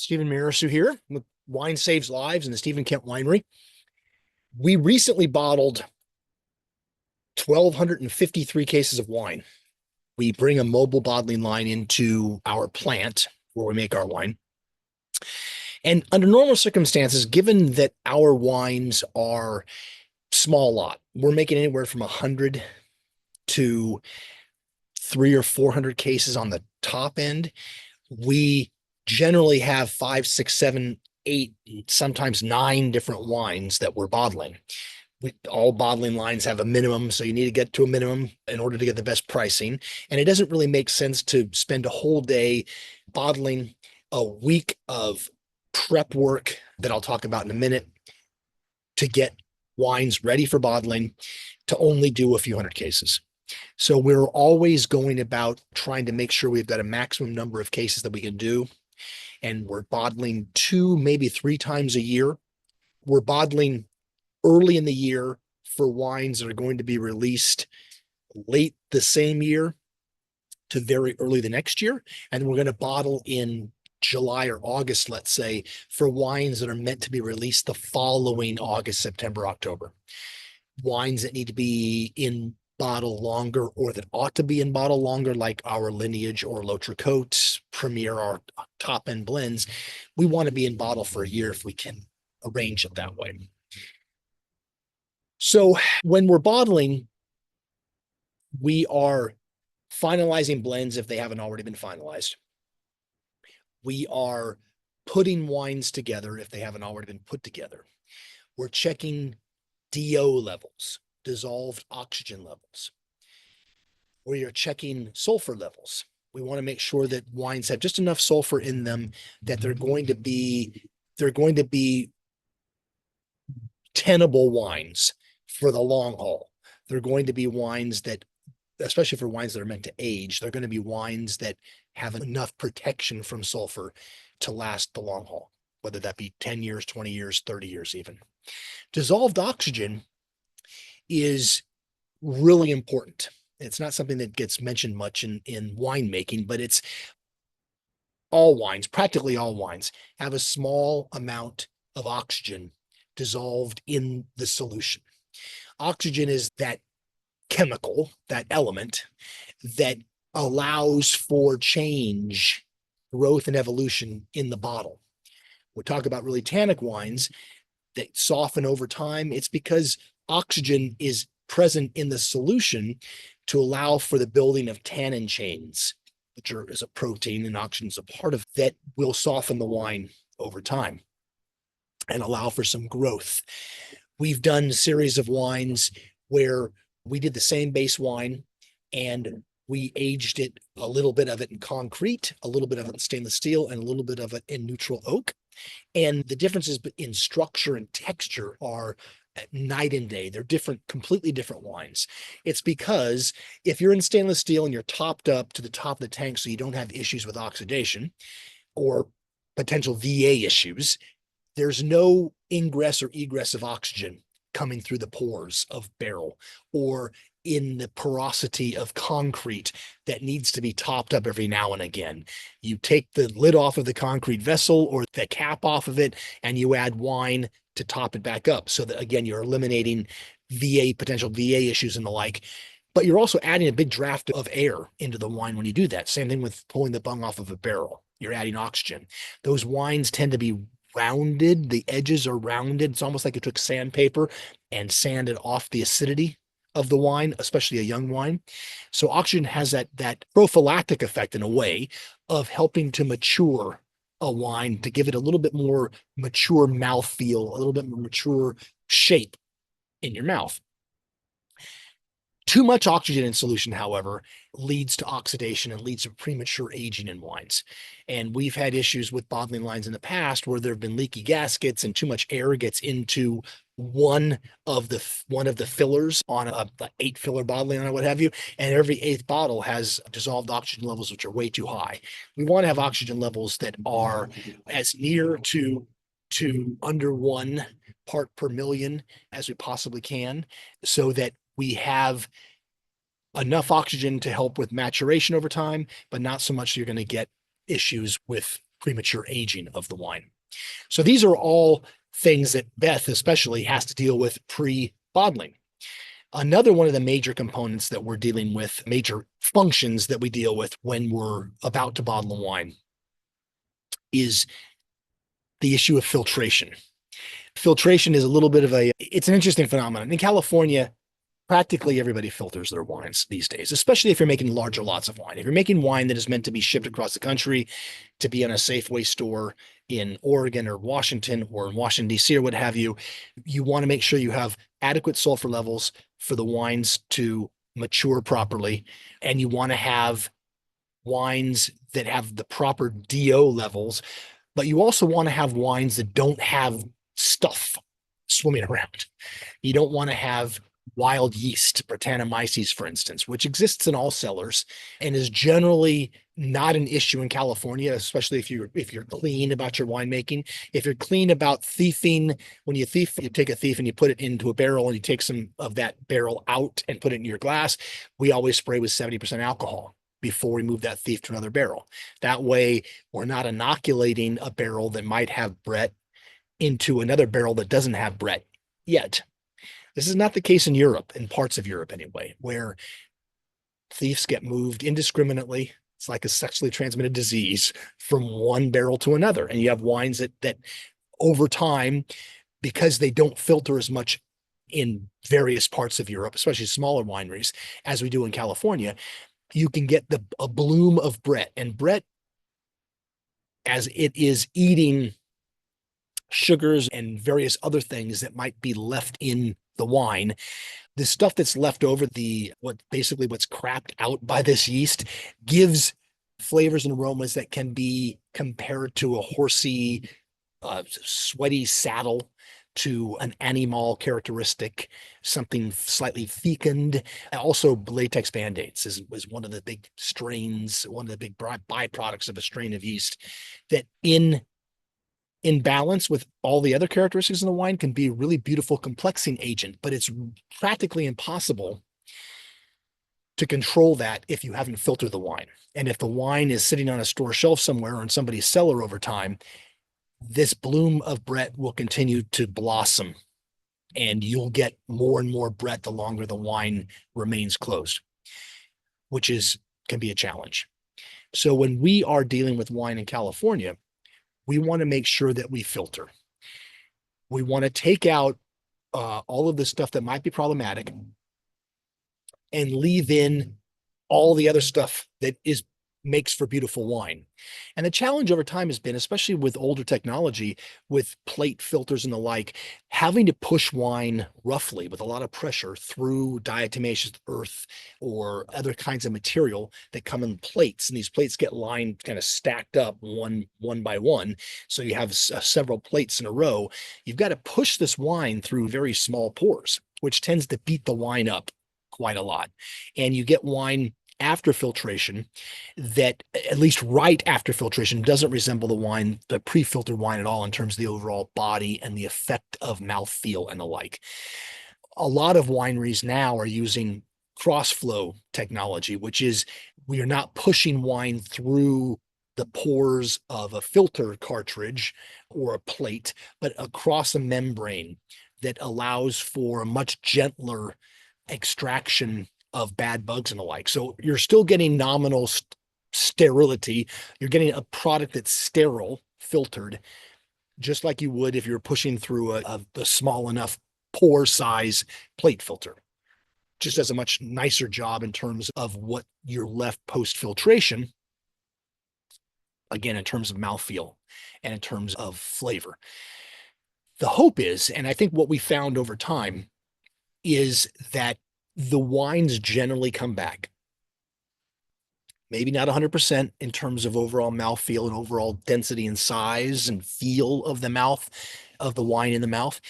Stephen Marisu here with Wine Saves Lives and the Stephen Kent Winery. We recently bottled 1,253 cases of wine. We bring a mobile bottling line into our plant where we make our wine. And under normal circumstances, given that our wines are small lot, we're making anywhere from 100 to 300 or 400 cases on the top end. We generally have 5, 6, 7, 8, sometimes 9 different wines that we're bottling. All bottling lines have a minimum, so you need to get to a minimum in order to get the best pricing. And it doesn't really make sense to spend a whole day bottling a week of prep work that I'll talk about in a minute to get wines ready for bottling to only do a few hundred cases. So we're always going about trying to make sure we've got a maximum number of cases that we can do. And we're bottling 2, maybe 3 times a year. We're bottling early in the year for wines that are going to be released late the same year to very early the next year. And we're going to bottle in July or August, let's say, for wines that are meant to be released the following August, September, October. Wines that need to be in bottle longer or that ought to be in bottle longer, like our Lineage or L'Autre-Côte, Premier, our top end blends, we want to be in bottle for a year if we can arrange it that way. So when we're bottling, we are finalizing blends if they haven't already been finalized. We are putting wines together if they haven't already been put together. We're checking DO levels, dissolved oxygen levels. We are checking sulfur levels. We want to make sure that wines have just enough sulfur in them that they're going to be tenable wines for the long haul. They're going to be wines that, especially for wines that are meant to age, they're going to be wines that have enough protection from sulfur to last the long haul, whether that be 10 years, 20 years, 30 years even. Dissolved oxygen is really important. It's not something that gets mentioned much in winemaking, but it's all wines, practically all wines, have a small amount of oxygen dissolved in the solution. Oxygen is that chemical, that element that allows for change, growth, and evolution in the bottle. We talk about really tannic wines that soften over time. It's because oxygen is present in the solution to allow for the building of tannin chains, which is a protein and oxygen is a part of that, will soften the wine over time and allow for some growth. We've done a series of wines where we did the same base wine and we aged it, a little bit of it in concrete, a little bit of it in stainless steel, and a little bit of it in neutral oak. And the differences in structure and texture are night and day. They're different, completely different wines. It's because if you're in stainless steel and you're topped up to the top of the tank so you don't have issues with oxidation or potential VA issues, there's no ingress or egress of oxygen coming through the pores of barrel or in the porosity of concrete that needs to be topped up every now and again. You take the lid off of the concrete vessel or the cap off of it, and you add wine to top it back up. So that, again, you're eliminating potential VA issues and the like. But you're also adding a big draft of air into the wine when you do that. Same thing with pulling the bung off of a barrel. You're adding oxygen. Those wines tend to be rounded. The edges are rounded. It's almost like you took sandpaper and sanded off the acidity of the wine, especially a young wine. So oxygen has that prophylactic effect in a way of helping to mature a wine, to give it a little bit more mature mouthfeel, a little bit more mature shape in your mouth. Too much oxygen in solution, however, leads to oxidation and leads to premature aging in wines. And we've had issues with bottling lines in the past where there have been leaky gaskets and too much air gets into one of the fillers on a 8-filler bottling line or what have you, and every 8th bottle has dissolved oxygen levels which are way too high. We want to have oxygen levels that are as near to under 1 part per million as we possibly can, so that we have enough oxygen to help with maturation over time, but not so much you're going to get issues with premature aging of the wine. So these are all things that Beth especially has to deal with pre-bottling. Another one of the major components that we're dealing with, major functions that we deal with when we're about to bottle a wine, is the issue of filtration. Filtration is a little bit of it's an interesting phenomenon. In California, practically everybody filters their wines these days, especially if you're making larger lots of wine. If you're making wine that is meant to be shipped across the country to be in a Safeway store in Oregon or Washington or in Washington, D.C. or what have you, you want to make sure you have adequate sulfur levels for the wines to mature properly. And you want to have wines that have the proper DO levels, but you also want to have wines that don't have stuff swimming around. You don't want to have wild yeast, Brettanomyces, for instance, which exists in all cellars and is generally not an issue in California, especially if you're clean about your winemaking. If you're clean about thieving, when you thief, you take a thief and you put it into a barrel and you take some of that barrel out and put it in your glass. We always spray with 70% alcohol before we move that thief to another barrel. That way, we're not inoculating a barrel that might have Brett into another barrel that doesn't have Brett yet. This is not the case in Europe, in parts of Europe anyway, where thieves get moved indiscriminately. It's like a sexually transmitted disease from one barrel to another. And you have wines that over time, because they don't filter as much in various parts of Europe, especially smaller wineries, as we do in California, you can get a bloom of Brett. And Brett, as it is eating sugars and various other things that might be left in the wine, the stuff that's left over, what's crapped out by this yeast, gives flavors and aromas that can be compared to a horsey, sweaty saddle, to an animal characteristic, something slightly fecund. Also, latex band-aids is one of the big strains, one of the big byproducts of a strain of yeast that in balance with all the other characteristics in the wine can be a really beautiful complexing agent, but it's practically impossible to control that if you haven't filtered the wine. And if the wine is sitting on a store shelf somewhere or in somebody's cellar over time, this bloom of Brett will continue to blossom and you'll get more and more Brett the longer the wine remains closed, which can be a challenge. So when we are dealing with wine in California, we want to make sure that we filter. We want to take out all of the stuff that might be problematic and leave in all the other stuff that makes for beautiful wine. And the challenge over time has been, especially with older technology, with plate filters and the like, having to push wine roughly with a lot of pressure through diatomaceous earth or other kinds of material that come in plates. And these plates get lined, kind of stacked up one by one. So you have several plates in a row. You've got to push this wine through very small pores, which tends to beat the wine up quite a lot. And you get wine after filtration that, at least right after filtration, doesn't resemble the pre-filtered wine at all in terms of the overall body and the effect of mouthfeel and the like. A lot of wineries now are using cross-flow technology, which is we are not pushing wine through the pores of a filter cartridge or a plate, but across a membrane that allows for a much gentler extraction of bad bugs and the like. So you're still getting nominal sterility. You're getting a product that's sterile, filtered, just like you would if you're pushing through a small enough pore size plate filter. Just does a much nicer job in terms of what you're left post filtration. Again, in terms of mouthfeel and in terms of flavor. The hope is, and I think what we found over time, is that the wines generally come back. Maybe not 100% in terms of overall mouthfeel and overall density and size and feel of the mouth, of the wine in the mouth,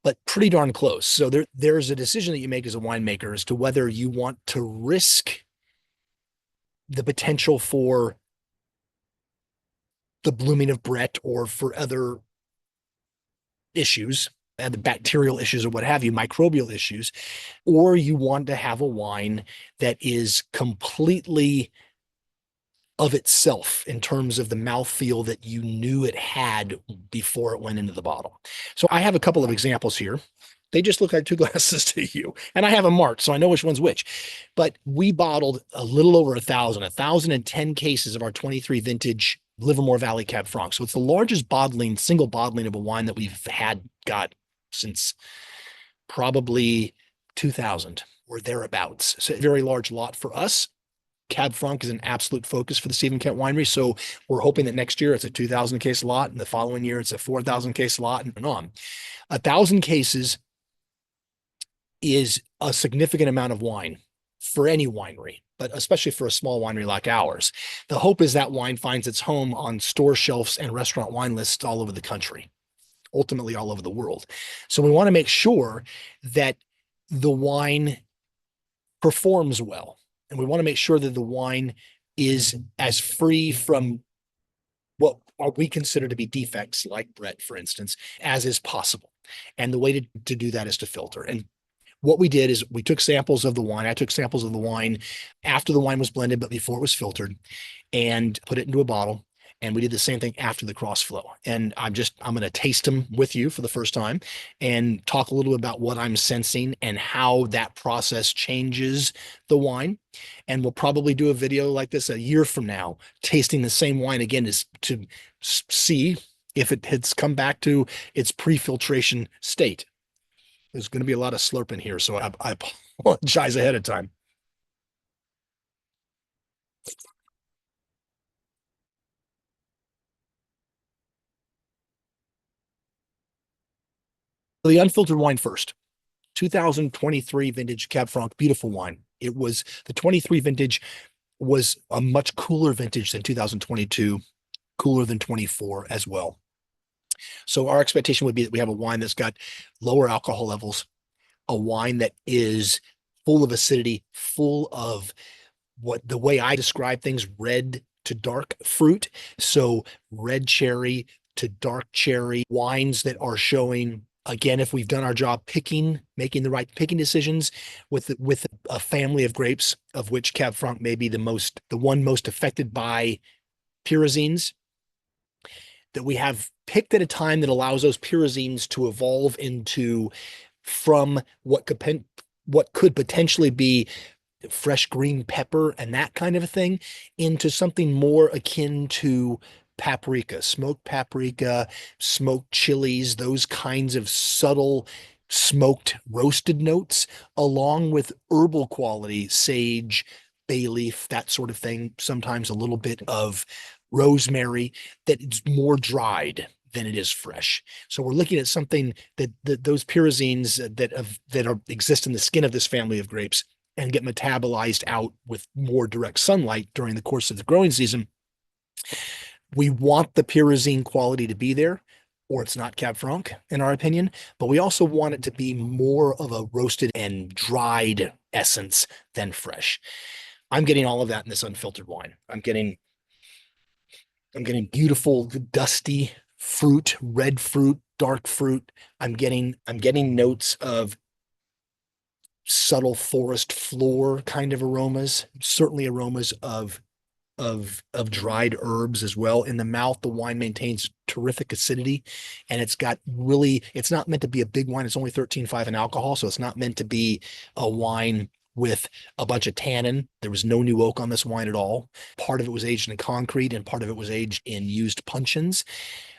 but pretty darn close. So there's a decision that you make as a winemaker as to whether you want to risk the potential for the blooming of Brett or for other issues, and the bacterial issues or what have you, microbial issues, or you want to have a wine that is completely of itself in terms of the mouthfeel that you knew it had before it went into the bottle. So I have a couple of examples here. They just look like two glasses to you. And I have them marked, so I know which one's which. But we bottled a little over 1,010 cases of our 23 vintage Livermore Valley Cab Franc. So it's the largest single bottling of a wine that we've got since probably 2000 or thereabouts. So a very large lot for us. Cab Franc is an absolute focus for the Stephen Kent Winery. So we're hoping that next year it's a 2,000 case lot, and the following year it's a 4,000 case lot, and on. 1,000 cases is a significant amount of wine for any winery, but especially for a small winery like ours. The hope is that wine finds its home on store shelves and restaurant wine lists all over the country, ultimately all over the world. So we want to make sure that the wine performs well. And we want to make sure that the wine is as free from what we consider to be defects, like Brett, for instance, as is possible. And the way to do that is to filter. And what we did is we took samples of the wine. I took samples of the wine after the wine was blended, but before it was filtered, and put it into a bottle. And we did the same thing after the cross flow. And I'm going to taste them with you for the first time and talk a little bit about what I'm sensing and how that process changes the wine. And we'll probably do a video like this a year from now, tasting the same wine again, is to see if it has come back to its pre-filtration state. There's going to be a lot of slurping here, so I apologize ahead of time. The unfiltered wine first. 2023 vintage Cab Franc, beautiful wine. It was the 23 vintage was a much cooler vintage than 2022, cooler than 24 as well. So our expectation would be that we have a wine that's got lower alcohol levels, a wine that is full of acidity, full of what the way I describe things, red to dark fruit. So red cherry to dark cherry wines that are showing, again, if we've done our job making the right picking decisions with a family of grapes, of which Cab Franc may be the one most affected by pyrazines, that we have picked at a time that allows those pyrazines to evolve from what could potentially be fresh green pepper and that kind of a thing into something more akin to paprika, smoked chilies, those kinds of subtle smoked roasted notes, along with herbal quality, sage, bay leaf, that sort of thing, sometimes a little bit of rosemary, that it's more dried than it is fresh. So we're looking at something that those pyrazines that exist in the skin of this family of grapes and get metabolized out with more direct sunlight during the course of the growing season. We want the pyrazine quality to be there, or it's not Cab Franc, in our opinion, but we also want it to be more of a roasted and dried essence than fresh. I'm getting all of that in this unfiltered wine. I'm getting beautiful, dusty fruit, red fruit, dark fruit. I'm getting notes of subtle forest floor kind of aromas, certainly aromas of dried herbs as well. In the mouth, the wine maintains terrific acidity, and it's not meant to be a big wine. It's only 13.5 in alcohol, so it's not meant to be a wine with a bunch of tannin. There was no new oak on this wine at all. Part of it was aged in concrete and part of it was aged in used puncheons.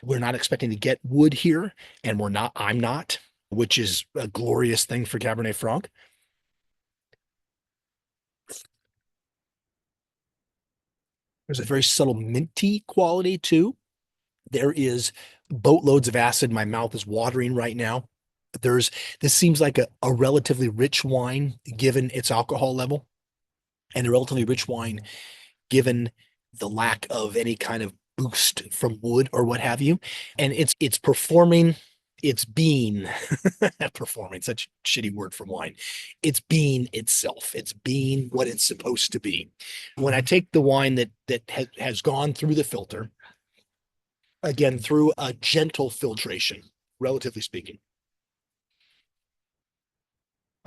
We're not expecting to get wood here, and I'm not, which is a glorious thing for Cabernet Franc. There's a very subtle minty quality too. There is boatloads of acid. My mouth is watering right now. This seems like a relatively rich wine given its alcohol level, and a relatively rich wine given the lack of any kind of boost from wood or what have you. And it's performing, it's being performing, such a shitty word for wine. It's being itself. It's being what it's supposed to be. When I take the wine that has gone through the filter, again, through a gentle filtration, relatively speaking,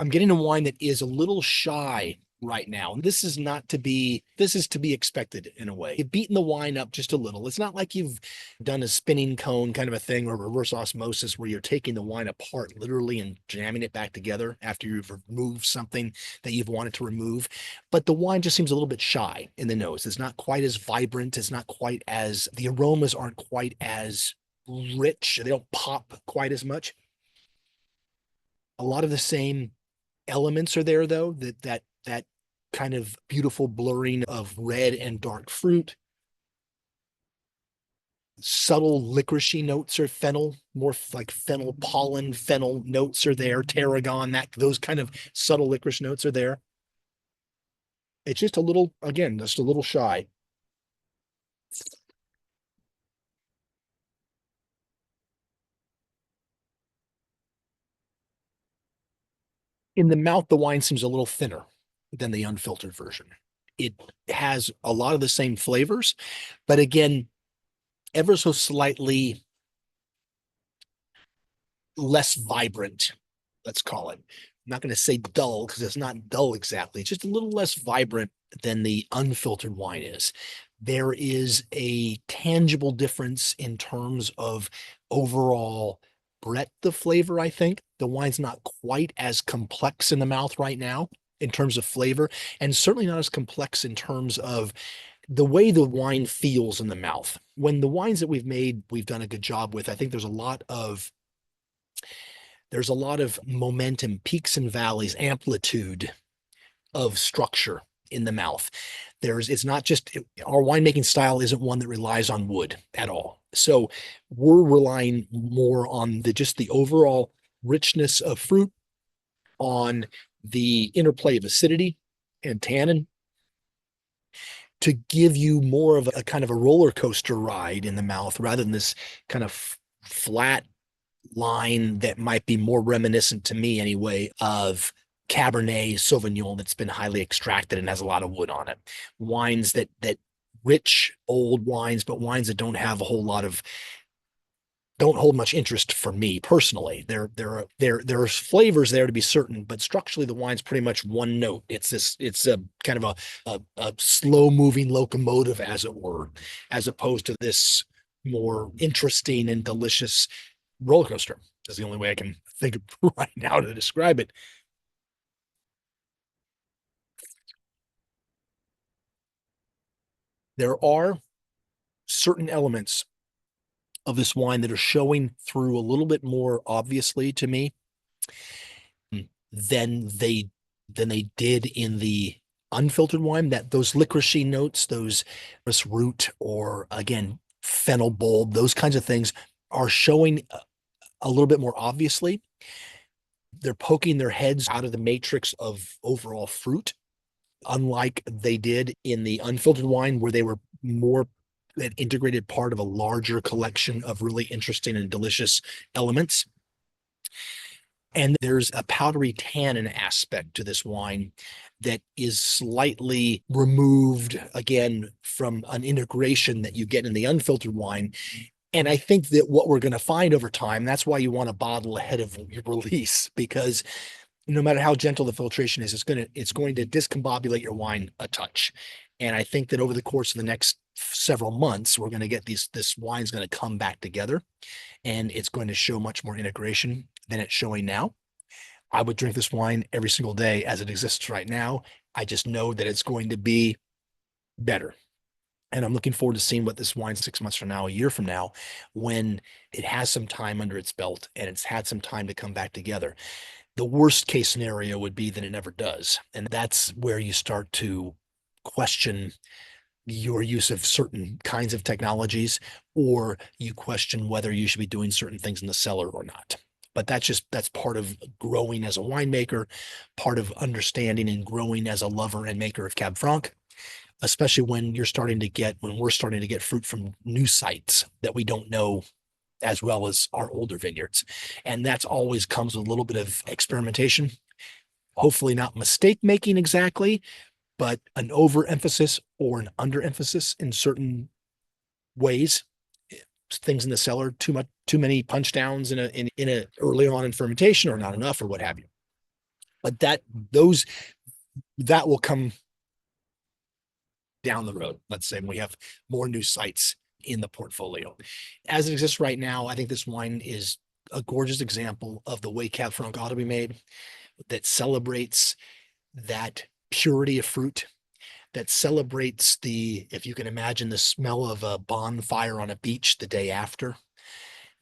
I'm getting a wine that is a little shy right now. This is to be expected in a way. You've beaten the wine up just a little. It's not like you've done a spinning cone kind of a thing or reverse osmosis where you're taking the wine apart literally and jamming it back together after you've removed something that you've wanted to remove. But the wine just seems a little bit shy in the nose. It's not quite as vibrant. It's not quite as, the aromas aren't quite as rich. They don't pop quite as much. A lot of the same elements are there though, that kind of beautiful blurring of red and dark fruit. Subtle licoricey notes or fennel, more like fennel pollen, fennel notes are there, tarragon, that those kind of subtle licorice notes are there. It's just a little, again, just a little shy. In the mouth, the wine seems a little thinner than the unfiltered version. It has a lot of the same flavors, but again, ever so slightly less vibrant, let's call it. I'm not going to say dull because it's not dull exactly. It's just a little less vibrant than the unfiltered wine is. There is a tangible difference in terms of overall breadth of flavor, I think. The wine's not quite as complex in the mouth right now in terms of flavor, and certainly not as complex in terms of the way the wine feels in the mouth. When the wines that we've made, we've done a good job with, I think there's a lot of momentum, peaks and valleys, amplitude of structure in the mouth. It's not just our winemaking style isn't one that relies on wood at all. So we're relying more on just the overall richness of fruit, on the interplay of acidity and tannin to give you more of a kind of a roller coaster ride in the mouth rather than this kind of flat line that might be more reminiscent to me anyway of Cabernet Sauvignon that's been highly extracted and has a lot of wood on it. Wines that rich old wines, but wines that don't hold much interest for me personally. There's flavors there to be certain, but structurally the wine's pretty much one note. It's a kind of a slow moving locomotive, as it were, as opposed to this more interesting and delicious roller coaster. That's the only way I can think of right now to describe it. There are certain elements of this wine that are showing through a little bit more obviously to me than they did in the unfiltered wine. That those licoricey notes, those root, or again fennel bulb, those kinds of things are showing a little bit more obviously. They're poking their heads out of the matrix of overall fruit, unlike they did in the unfiltered wine, where they were more an integrated part of a larger collection of really interesting and delicious elements. And there's a powdery tannin aspect to this wine that is slightly removed again from an integration that you get in the unfiltered wine. And I think that what we're going to find over time, that's why you want to bottle ahead of your release, because no matter how gentle the filtration is, it's going to discombobulate your wine a touch. And I think that over the course of the next several months, we're going to get this wine's going to come back together, and it's going to show much more integration than it's showing now. I would drink this wine every single day as it exists right now. I just know that it's going to be better. And I'm looking forward to seeing what this wine 6 months from now, a year from now, when it has some time under its belt and it's had some time to come back together. The worst case scenario would be that it never does. And that's where you start to question your use of certain kinds of technologies, or you question whether you should be doing certain things in the cellar or not. But that's part of growing as a winemaker, part of understanding and growing as a lover and maker of Cab Franc, especially when we're starting to get fruit from new sites that we don't know as well as our older vineyards. And that's always comes with a little bit of experimentation, hopefully not mistake making exactly, but an overemphasis or an underemphasis in certain ways. Things in the cellar, too many punch downs in a early on in fermentation, or not enough, or what have you. But those that will come down the road, let's say, when we have more new sites in the portfolio. As it exists right now, I think this wine is a gorgeous example of the way Cab Franc ought to be made, that celebrates that purity of fruit, that celebrates the, if you can imagine, the smell of a bonfire on a beach the day after,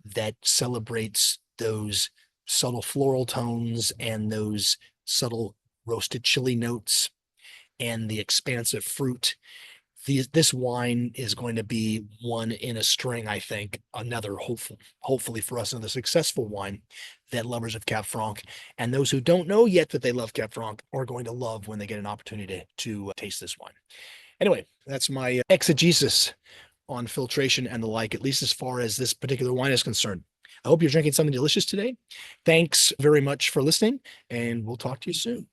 that celebrates those subtle floral tones and those subtle roasted chili notes and the expansive fruit. This wine is going to be one in a string, I think, another hopefully for us, another successful wine that lovers of Cab Franc and those who don't know yet that they love Cab Franc are going to love when they get an opportunity to taste this wine. Anyway, that's my exegesis on filtration and the like, at least as far as this particular wine is concerned. I hope you're drinking something delicious today. Thanks very much for listening, and we'll talk to you soon.